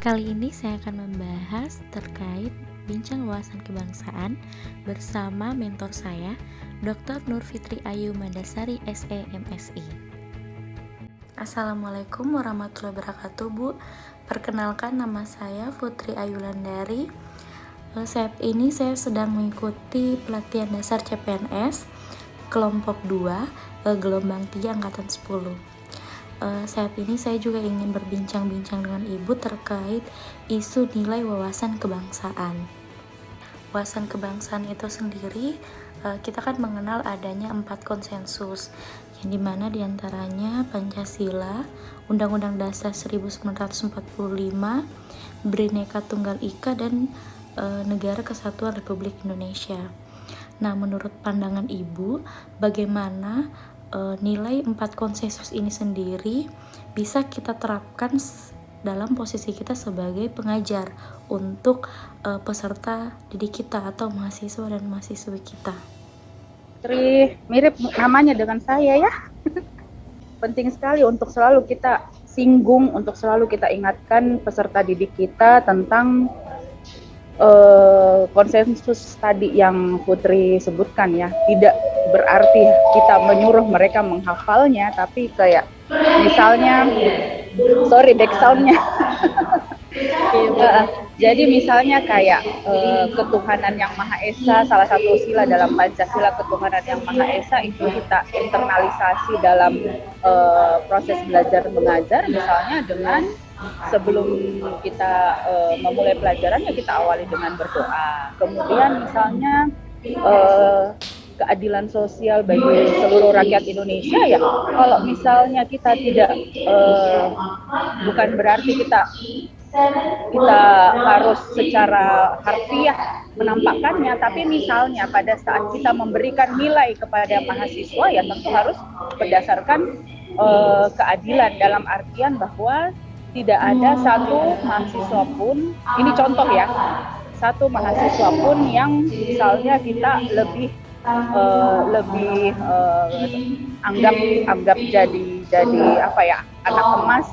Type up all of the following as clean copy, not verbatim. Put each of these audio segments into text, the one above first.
Kali ini saya akan membahas terkait bincang wawasan kebangsaan bersama mentor saya, Dr. Nur Fitri Ayu Mandasari SE MSI. Assalamualaikum warahmatullahi wabarakatuh, Bu. Perkenalkan, nama saya Putri Ayu Landari. Saat ini saya sedang mengikuti pelatihan dasar CPNS kelompok 2, gelombang 3 angkatan 10. Saat ini saya juga ingin berbincang-bincang dengan Ibu terkait isu nilai wawasan kebangsaan. Wawasan kebangsaan itu sendiri, kita kan mengenal adanya 4 konsensus, yang dimana diantaranya Pancasila, Undang-Undang Dasar 1945, Bhinneka Tunggal Ika, dan Negara Kesatuan Republik Indonesia. Nah, menurut pandangan Ibu, bagaimana nilai 4 konsensus ini sendiri bisa kita terapkan dalam posisi kita sebagai pengajar untuk peserta didik kita atau mahasiswa dan mahasiswi kita? Mirip namanya dengan saya ya. Penting sekali untuk selalu kita singgung, untuk selalu kita ingatkan peserta didik kita tentang konsensus tadi yang Putri sebutkan ya. Tidak berarti kita menyuruh mereka menghafalnya, tapi kayak misalnya, sorry back sound-nya. Jadi misalnya kayak ketuhanan yang Maha Esa, salah satu sila dalam Pancasila, ketuhanan yang Maha Esa itu kita internalisasi dalam proses belajar mengajar, misalnya dengan sebelum kita memulai pelajaran ya kita awali dengan berdoa. Kemudian misalnya keadilan sosial bagi seluruh rakyat Indonesia ya, kalau misalnya kita tidak bukan berarti kita harus secara harfiah menampakkannya, tapi misalnya pada saat kita memberikan nilai kepada mahasiswa ya tentu harus berdasarkan keadilan, dalam artian bahwa tidak ada satu mahasiswa pun, ini contoh ya, satu mahasiswa pun yang misalnya kita lebih anggap jadi apa ya, anak emas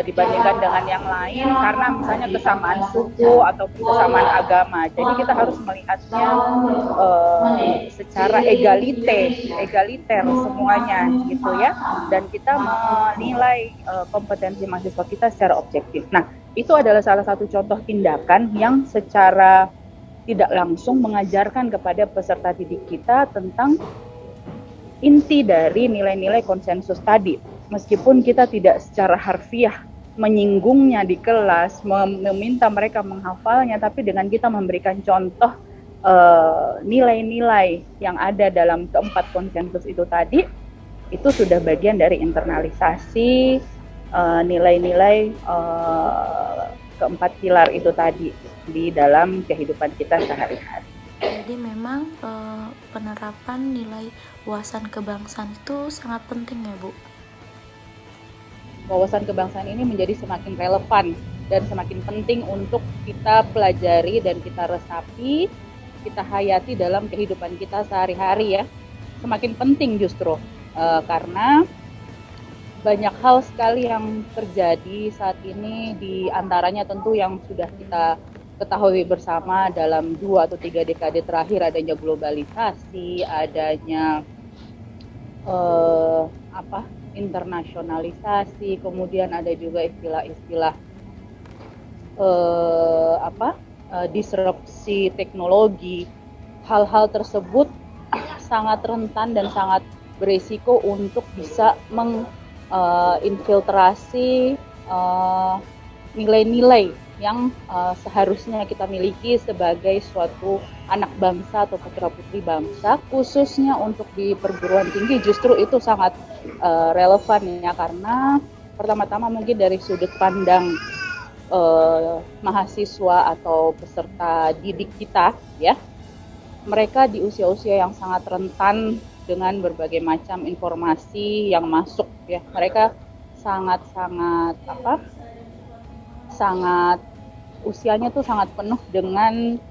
dibandingkan dengan yang lain karena misalnya kesamaan suku ataupun kesamaan agama. Jadi kita harus melihatnya secara egaliter semuanya gitu ya, dan kita menilai kompetensi mahasiswa kita secara objektif. Nah, itu adalah salah satu contoh tindakan yang secara tidak langsung mengajarkan kepada peserta didik kita tentang inti dari nilai-nilai konsensus tadi. Meskipun kita tidak secara harfiah menyinggungnya di kelas, meminta mereka menghafalnya, tapi dengan kita memberikan contoh nilai-nilai yang ada dalam keempat konsensus itu tadi, itu sudah bagian dari internalisasi nilai-nilai keempat pilar itu tadi di dalam kehidupan kita sehari-hari. Jadi memang penerapan nilai wawasan kebangsaan itu sangat penting ya, Bu. Wawasan kebangsaan ini menjadi semakin relevan dan semakin penting untuk kita pelajari dan kita resapi, kita hayati dalam kehidupan kita sehari-hari ya. Semakin penting justru karena banyak hal sekali yang terjadi saat ini, di antaranya tentu yang sudah kita ketahui bersama dalam 2 atau 3 dekade terakhir, adanya globalisasi, adanya internasionalisasi, kemudian ada juga istilah-istilah disrupsi teknologi. Hal-hal tersebut sangat rentan dan sangat berisiko untuk bisa menginfiltrasi nilai-nilai yang seharusnya kita miliki sebagai suatu anak bangsa atau putra-putri bangsa, khususnya untuk di perguruan tinggi. Justru itu sangat relevan ya, karena pertama-tama mungkin dari sudut pandang mahasiswa atau peserta didik kita ya, mereka di usia-usia yang sangat rentan dengan berbagai macam informasi yang masuk ya. Mereka sangat usianya tuh sangat penuh dengan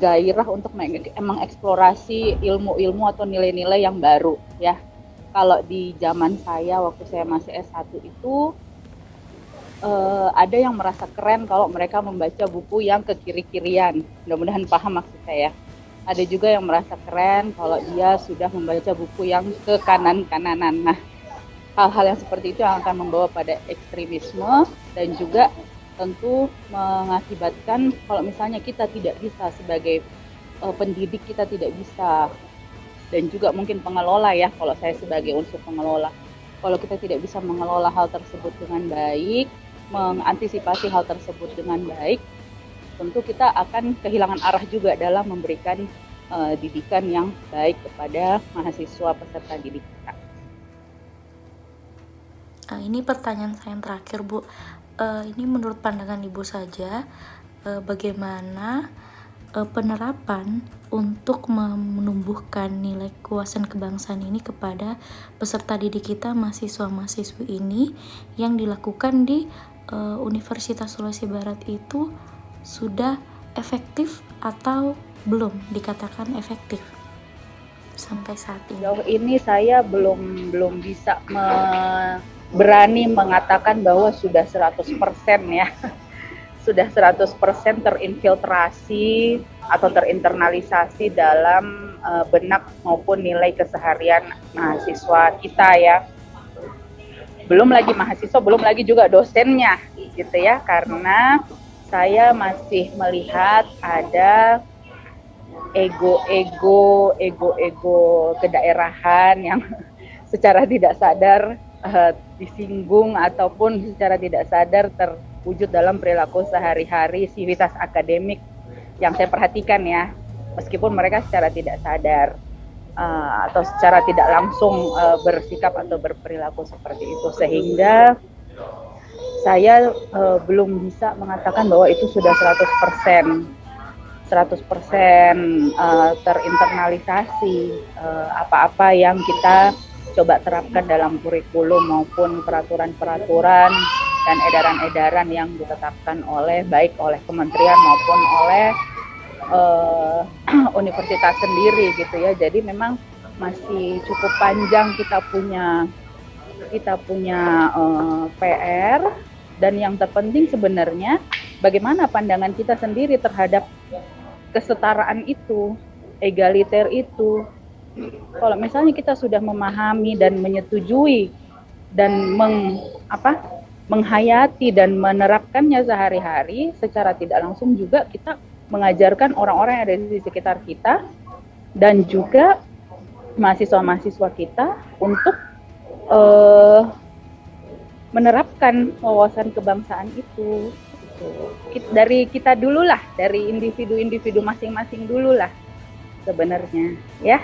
gairah untuk mengeksplorasi ilmu-ilmu atau nilai-nilai yang baru ya. Kalau di zaman saya waktu saya masih S1 itu ada yang merasa keren kalau mereka membaca buku yang ke kiri-kirian. Mudah-mudahan paham maksud saya. Ada juga yang merasa keren kalau dia sudah membaca buku yang ke kanan-kananan. Nah, hal-hal yang seperti itu yang akan membawa pada ekstremisme dan juga tentu mengakibatkan kalau misalnya kita tidak bisa sebagai pendidik, kita tidak bisa, dan juga mungkin pengelola ya, kalau saya sebagai unsur pengelola, kalau kita tidak bisa mengelola hal tersebut dengan baik, mengantisipasi hal tersebut dengan baik, tentu kita akan kehilangan arah juga dalam memberikan didikan yang baik kepada mahasiswa peserta didik kita. Ini pertanyaan saya yang terakhir, Bu. Ini menurut pandangan Ibu saja, bagaimana penerapan untuk menumbuhkan nilai kewawasan kebangsaan ini kepada peserta didik kita, mahasiswa-mahasiswi ini, yang dilakukan di Universitas Sulawesi Barat itu sudah efektif atau belum dikatakan efektif sampai saat ini? Sejauh ini saya belum bisa berani mengatakan bahwa sudah 100% ya. Sudah 100% terinfiltrasi atau terinternalisasi dalam benak maupun nilai keseharian mahasiswa kita ya. Belum lagi mahasiswa, belum lagi juga dosennya gitu ya, karena saya masih melihat ada ego kedaerahan yang secara tidak sadar disinggung ataupun secara tidak sadar terwujud dalam perilaku sehari-hari sivitas akademik yang saya perhatikan ya, meskipun mereka secara tidak sadar atau secara tidak langsung bersikap atau berperilaku seperti itu, sehingga saya belum bisa mengatakan bahwa itu sudah 100% terinternalisasi apa-apa yang kita coba terapkan dalam kurikulum maupun peraturan-peraturan dan edaran-edaran yang ditetapkan baik oleh kementerian maupun oleh universitas sendiri gitu ya. Jadi memang masih cukup panjang kita punya PR, dan yang terpenting sebenarnya bagaimana pandangan kita sendiri terhadap kesetaraan itu, egaliter itu. Kalau misalnya kita sudah memahami dan menyetujui dan menghayati dan menerapkannya sehari-hari, secara tidak langsung juga kita mengajarkan orang-orang yang ada di sekitar kita dan juga mahasiswa-mahasiswa kita untuk menerapkan wawasan kebangsaan itu. Dari kita dulu lah, dari individu-individu masing-masing dulu lah sebenarnya ya.